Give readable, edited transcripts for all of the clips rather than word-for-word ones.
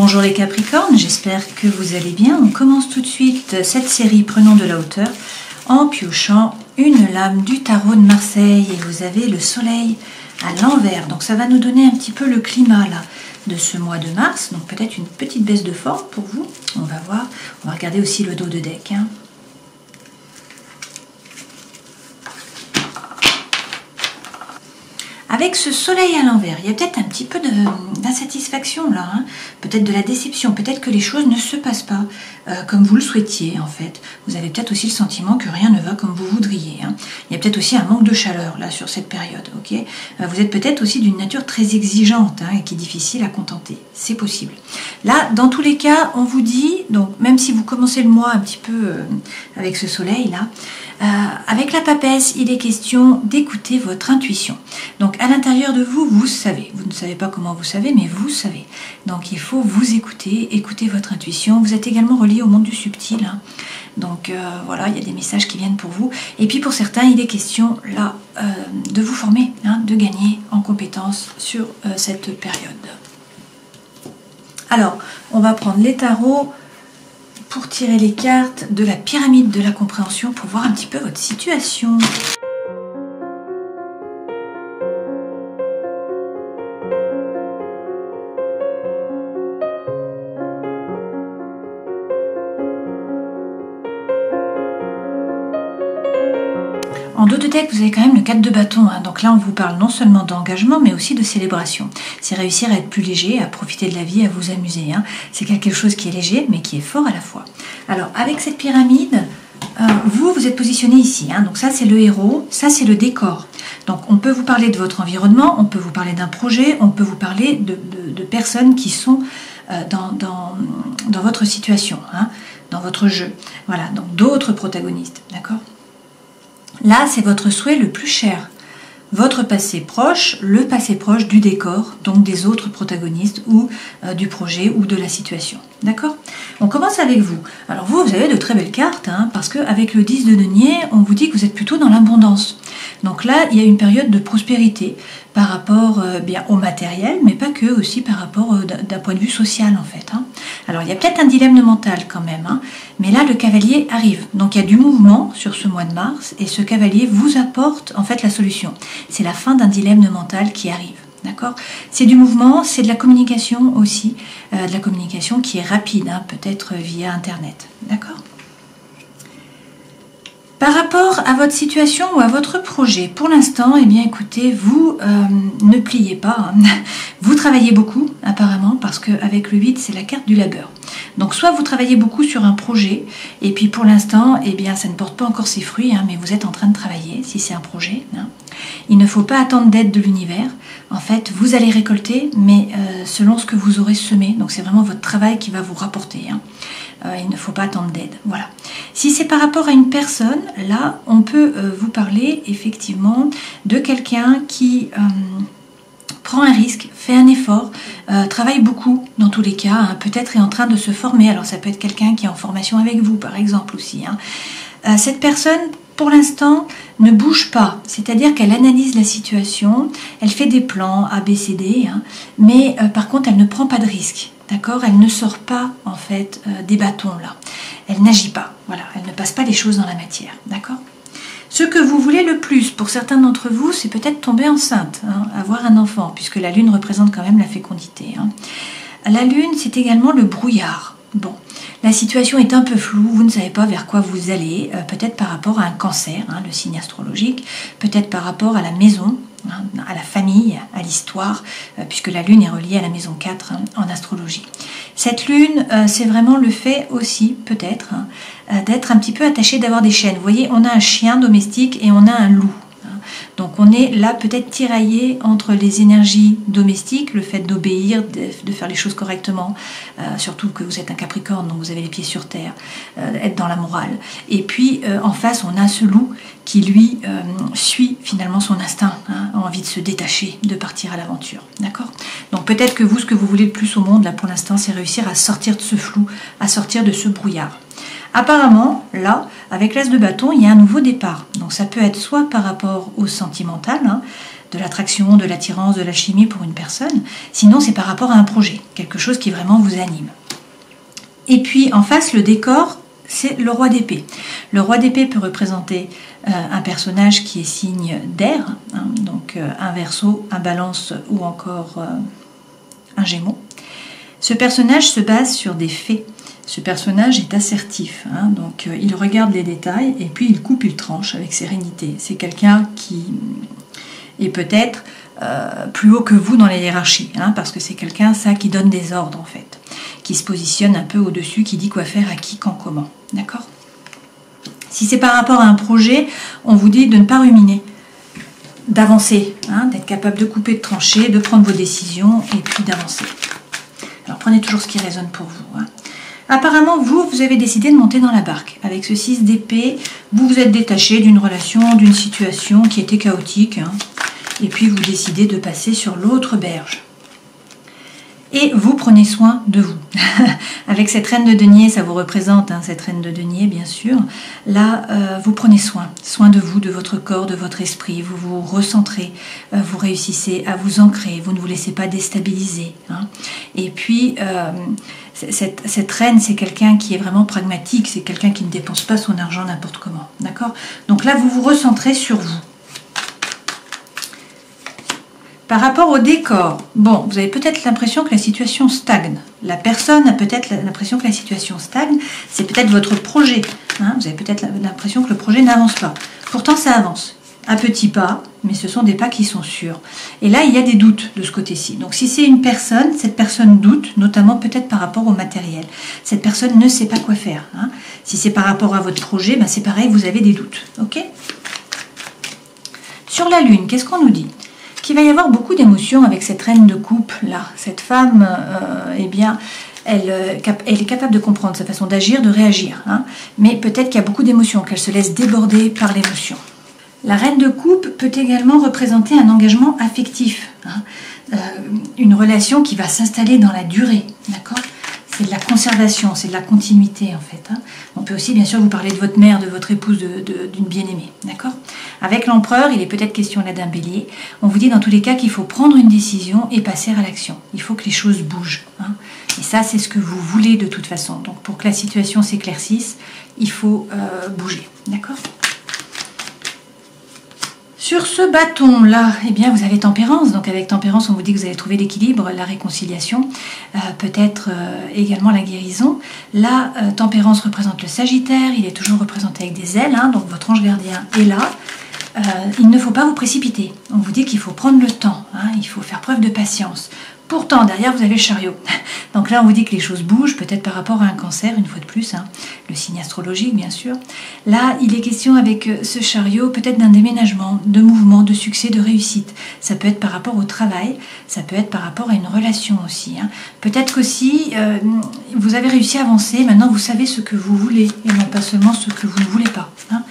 Bonjour les Capricornes, j'espère que vous allez bien. On commence tout de suite cette série Prenons de la hauteur en piochant une lame du tarot de Marseille. Et vous avez le soleil à l'envers. Donc ça va nous donner un petit peu le climat là de ce mois de mars. Donc peut-être une petite baisse de forme pour vous. On va voir. On va regarder aussi le dos de deck. Avec ce soleil à l'envers, il y a peut-être un petit peu d'insatisfaction là, peut-être de la déception, peut-être que les choses ne se passent pas comme vous le souhaitiez en fait. Vous avez peut-être aussi le sentiment que rien ne va comme vous voudriez. Il y a peut-être aussi un manque de chaleur là sur cette période. Ok, vous êtes peut-être aussi d'une nature très exigeante et qui est difficile à contenter. C'est possible. Là, dans tous les cas, on vous dit, donc même si vous commencez le mois un petit peu avec ce soleil là, avec la papesse, il est question d'écouter votre intuition. Donc à l'intérieur de vous, vous savez. Vous ne savez pas comment vous savez, mais vous savez. Donc il faut vous écouter, écouter votre intuition. Vous êtes également relié au monde du subtil. Donc voilà, il y a des messages qui viennent pour vous. Et puis pour certains, il est question là de vous former, de gagner en compétences sur cette période. Alors, on va prendre les tarots pour tirer les cartes de la pyramide de la compréhension pour voir un petit peu votre situation. En dos de deck, vous avez quand même le 4 de bâton. Donc là, on vous parle non seulement d'engagement, mais aussi de célébration. C'est réussir à être plus léger, à profiter de la vie, à vous amuser. C'est quelque chose qui est léger, mais qui est fort à la fois. Alors, avec cette pyramide, vous êtes positionné ici. Donc ça, c'est le héros. Ça, c'est le décor. Donc, on peut vous parler de votre environnement, on peut vous parler d'un projet, on peut vous parler de personnes qui sont dans votre situation, dans votre jeu. Voilà, donc d'autres protagonistes, d'accord ? Là, c'est votre souhait le plus cher. Votre passé proche, le passé proche du décor, donc des autres protagonistes ou du projet ou de la situation. D'accord ? On commence avec vous. Alors vous avez de très belles cartes, parce qu'avec le 10 de denier, on vous dit que vous êtes plutôt dans l'abondance. Donc là, il y a une période de prospérité par rapport bien au matériel, mais pas que, aussi par rapport d'un point de vue social en fait. Alors il y a peut-être un dilemme mental quand même, mais là le cavalier arrive. Donc il y a du mouvement sur ce mois de mars et ce cavalier vous apporte en fait la solution. C'est la fin d'un dilemme mental qui arrive. D'accord ? C'est du mouvement, c'est de la communication aussi, de la communication qui est rapide, peut-être via Internet. D'accord ? Par rapport à votre situation ou à votre projet, pour l'instant, eh bien écoutez, vous ne pliez pas. Vous travaillez beaucoup apparemment parce qu'avec le 8, c'est la carte du labeur. Donc soit vous travaillez beaucoup sur un projet et puis pour l'instant, eh bien ça ne porte pas encore ses fruits, mais vous êtes en train de travailler si c'est un projet. Il ne faut pas attendre d'aide de l'univers. En fait, vous allez récolter, mais selon ce que vous aurez semé. Donc c'est vraiment votre travail qui va vous rapporter. Il ne faut pas attendre d'aide. Voilà. Si c'est par rapport à une personne, là, on peut vous parler effectivement de quelqu'un qui prend un risque, fait un effort, travaille beaucoup dans tous les cas, peut-être est en train de se former. Alors ça peut être quelqu'un qui est en formation avec vous, par exemple aussi. Cette personne, pour l'instant, ne bouge pas, c'est-à-dire qu'elle analyse la situation, elle fait des plans A, B, C, D, mais par contre, elle ne prend pas de risque. D'accord ? Elle ne sort pas en fait des bâtons là. Elle n'agit pas. Voilà, elle ne passe pas les choses dans la matière. D'accord ? Ce que vous voulez le plus pour certains d'entre vous, c'est peut-être tomber enceinte, avoir un enfant, puisque la lune représente quand même la fécondité. La lune, c'est également le brouillard. Bon, la situation est un peu floue, vous ne savez pas vers quoi vous allez, peut-être par rapport à un cancer, le signe astrologique, peut-être par rapport à la maison, à la famille, à l'histoire, puisque la lune est reliée à la maison 4 en astrologie. Cette lune, c'est vraiment le fait aussi, peut-être, d'être un petit peu attaché, d'avoir des chaînes. Vous voyez, on a un chien domestique et on a un loup. Donc on est là peut-être tiraillé entre les énergies domestiques, le fait d'obéir, de faire les choses correctement, surtout que vous êtes un Capricorne, donc vous avez les pieds sur terre, être dans la morale. Et puis en face, on a ce loup qui lui suit finalement son instinct, a envie de se détacher, de partir à l'aventure. D'accord ? Donc peut-être que vous, ce que vous voulez le plus au monde, là pour l'instant, c'est réussir à sortir de ce flou, à sortir de ce brouillard. Apparemment, là, avec l'as de bâton, il y a un nouveau départ. Donc ça peut être soit par rapport au sentimental, de l'attraction, de l'attirance, de l'alchimie pour une personne. Sinon, c'est par rapport à un projet, quelque chose qui vraiment vous anime. Et puis en face, le décor, c'est le roi d'épée. Le roi d'épée peut représenter un personnage qui est signe d'air, hein, donc un Verseau, un Balance ou encore un Gémeaux. Ce personnage se base sur des faits. Ce personnage est assertif, hein, donc il regarde les détails et puis il coupe, il tranche avec sérénité. C'est quelqu'un qui est peut-être plus haut que vous dans la hiérarchie, hein, parce que c'est quelqu'un ça qui donne des ordres en fait, qui se positionne un peu au-dessus, qui dit quoi faire à qui, quand, comment. D'accord ? Si c'est par rapport à un projet, on vous dit de ne pas ruminer, d'avancer, hein, d'être capable de couper, de trancher, de prendre vos décisions et puis d'avancer. Alors prenez toujours ce qui résonne pour vous. Hein. Apparemment, vous avez décidé de monter dans la barque. Avec ce 6 d'épée, vous vous êtes détaché d'une relation, d'une situation qui était chaotique. Hein, et puis vous décidez de passer sur l'autre berge. Et vous prenez soin de vous. Avec cette reine de denier, ça vous représente, hein, cette reine de denier, bien sûr. Là, vous prenez soin de vous, de votre corps, de votre esprit. Vous vous recentrez, vous réussissez à vous ancrer, vous ne vous laissez pas déstabiliser. Hein. Et puis, cette reine, c'est quelqu'un qui est vraiment pragmatique, c'est quelqu'un qui ne dépense pas son argent n'importe comment. D'accord ? Donc là, vous vous recentrez sur vous. Par rapport au décor, bon, vous avez peut-être l'impression que la situation stagne. La personne a peut-être l'impression que la situation stagne. C'est peut-être votre projet. Hein, vous avez peut-être l'impression que le projet n'avance pas. Pourtant, ça avance. À petits pas, mais ce sont des pas qui sont sûrs. Et là, il y a des doutes de ce côté-ci. Donc, si c'est une personne, cette personne doute, notamment peut-être par rapport au matériel. Cette personne ne sait pas quoi faire. Hein. Si c'est par rapport à votre projet, ben c'est pareil, vous avez des doutes. Ok ? Sur la Lune, qu'est-ce qu'on nous dit ? Qu'il va y avoir beaucoup d'émotions avec cette reine de coupe là. Cette femme, eh bien, elle est capable de comprendre sa façon d'agir, de réagir. Hein, mais peut-être qu'il y a beaucoup d'émotions, qu'elle se laisse déborder par l'émotion. La reine de coupe peut également représenter un engagement affectif. Hein, une relation qui va s'installer dans la durée. D'accord ? C'est de la conservation, c'est de la continuité en fait. Hein. On peut aussi bien sûr vous parler de votre mère, de votre épouse, d'une bien-aimée. D'accord ? Avec l'empereur, il est peut-être question là d'un bélier. On vous dit dans tous les cas qu'il faut prendre une décision et passer à l'action. Il faut que les choses bougent. Hein. Et ça, c'est ce que vous voulez de toute façon. Donc pour que la situation s'éclaircisse, il faut bouger. D'accord ? Sur ce bâton-là, eh bien, vous avez tempérance. Donc avec tempérance, on vous dit que vous allez trouver l'équilibre, la réconciliation, peut-être également la guérison. La tempérance représente le Sagittaire, il est toujours représenté avec des ailes, hein, donc votre ange gardien est là. Il ne faut pas vous précipiter. On vous dit qu'il faut prendre le temps, hein, il faut faire preuve de patience. Pourtant, derrière, vous avez le chariot. Donc là, on vous dit que les choses bougent, peut-être par rapport à un cancer, une fois de plus, hein, le signe astrologique, bien sûr. Là, il est question avec ce chariot, peut-être d'un déménagement, de mouvement, de succès, de réussite. Ça peut être par rapport au travail, ça peut être par rapport à une relation aussi. Hein. Peut-être qu'aussi, vous avez réussi à avancer, maintenant vous savez ce que vous voulez, et non pas seulement ce que vous ne voulez pas. Hein.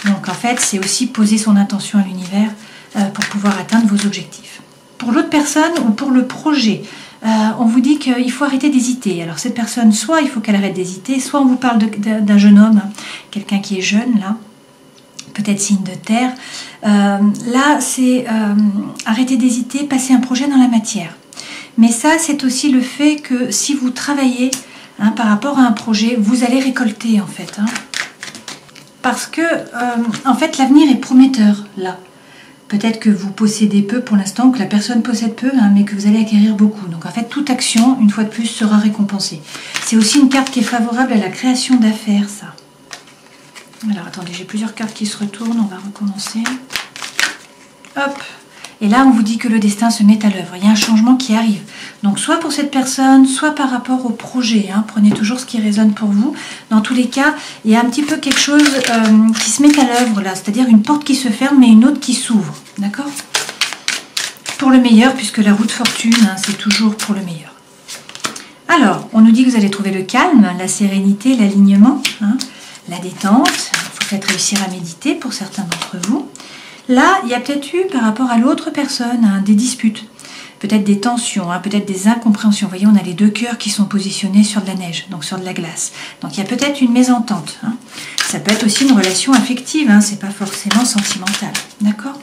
Donc en fait, c'est aussi poser son intention à l'univers pour pouvoir atteindre vos objectifs. Pour l'autre personne ou pour le projet, on vous dit qu'il faut arrêter d'hésiter. Alors cette personne, soit il faut qu'elle arrête d'hésiter, soit on vous parle d'un jeune homme, quelqu'un qui est jeune, là, peut-être signe de terre. Là, c'est arrêter d'hésiter, passer un projet dans la matière. Mais ça, c'est aussi le fait que si vous travaillez hein, par rapport à un projet, vous allez récolter en fait. Hein, parce que, en fait, l'avenir est prometteur, là. Peut-être que vous possédez peu pour l'instant, que la personne possède peu, hein, mais que vous allez acquérir beaucoup. Donc en fait, toute action, une fois de plus, sera récompensée. C'est aussi une carte qui est favorable à la création d'affaires, ça. Alors attendez, j'ai plusieurs cartes qui se retournent, on va recommencer. Hop. Et là, on vous dit que le destin se met à l'œuvre. Il y a un changement qui arrive. Donc, soit pour cette personne, soit par rapport au projet. Hein. Prenez toujours ce qui résonne pour vous. Dans tous les cas, il y a un petit peu quelque chose qui se met à l'œuvre là. C'est-à-dire une porte qui se ferme, mais une autre qui s'ouvre. D'accord ? Pour le meilleur, puisque la roue de fortune, hein, c'est toujours pour le meilleur. Alors, on nous dit que vous allez trouver le calme, la sérénité, l'alignement, hein, la détente. Il faut peut-être réussir à méditer pour certains d'entre vous. Là, il y a peut-être eu, par rapport à l'autre personne, hein, des disputes, peut-être des tensions, hein, peut-être des incompréhensions. Vous voyez, on a les deux cœurs qui sont positionnés sur de la neige, donc sur de la glace. Donc, il y a peut-être une mésentente. Hein. Ça peut être aussi une relation affective, hein, c'est pas forcément sentimental. D'accord ?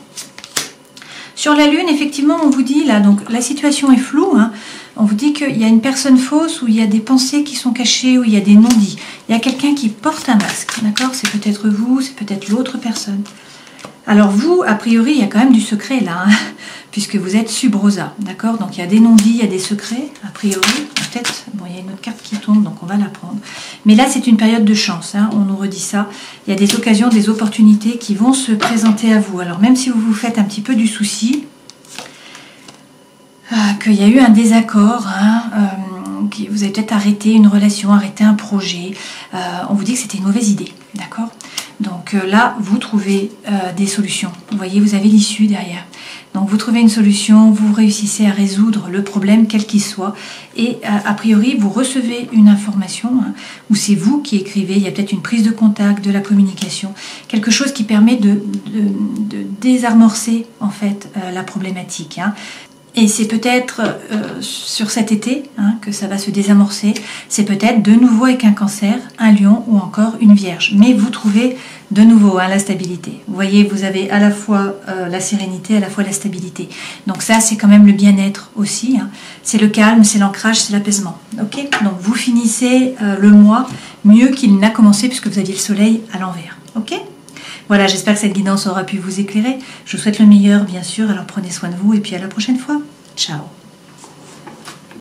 Sur la Lune, effectivement, on vous dit, là, donc la situation est floue, hein, on vous dit qu'il y a une personne fausse, où il y a des pensées qui sont cachées, où il y a des non-dits. Il y a quelqu'un qui porte un masque, d'accord? C'est peut-être vous, c'est peut-être l'autre personne. Alors vous, a priori, il y a quand même du secret là, hein, puisque vous êtes sub-rosa, d'accord? Donc il y a des non-dits, il y a des secrets, a priori, peut-être, bon, il y a une autre carte qui tombe, donc on va la prendre. Mais là, c'est une période de chance, hein, on nous redit ça. Il y a des occasions, des opportunités qui vont se présenter à vous. Alors même si vous vous faites un petit peu du souci, qu'il y a eu un désaccord, hein, vous avez peut-être arrêté une relation, arrêté un projet, on vous dit que c'était une mauvaise idée, d'accord? Donc là, vous trouvez des solutions. Vous voyez, vous avez l'issue derrière. Donc vous trouvez une solution, vous réussissez à résoudre le problème, quel qu'il soit. Et a priori, vous recevez une information, hein, où c'est vous qui écrivez. Il y a peut-être une prise de contact, de la communication. Quelque chose qui permet de désamorcer, en fait, la problématique, hein. Et c'est peut-être sur cet été, hein, que ça va se désamorcer. C'est peut-être de nouveau avec un cancer, un lion ou encore une vierge. Mais vous trouvez de nouveau, hein, la stabilité. Vous voyez, vous avez à la fois la sérénité, à la fois la stabilité. Donc ça, c'est quand même le bien-être aussi, hein. C'est le calme, c'est l'ancrage, c'est l'apaisement. Okay, donc vous finissez le mois mieux qu'il n'a commencé puisque vous aviez le soleil à l'envers. Ok ? Voilà, j'espère que cette guidance aura pu vous éclairer. Je vous souhaite le meilleur, bien sûr. Alors prenez soin de vous et puis à la prochaine fois. Ciao.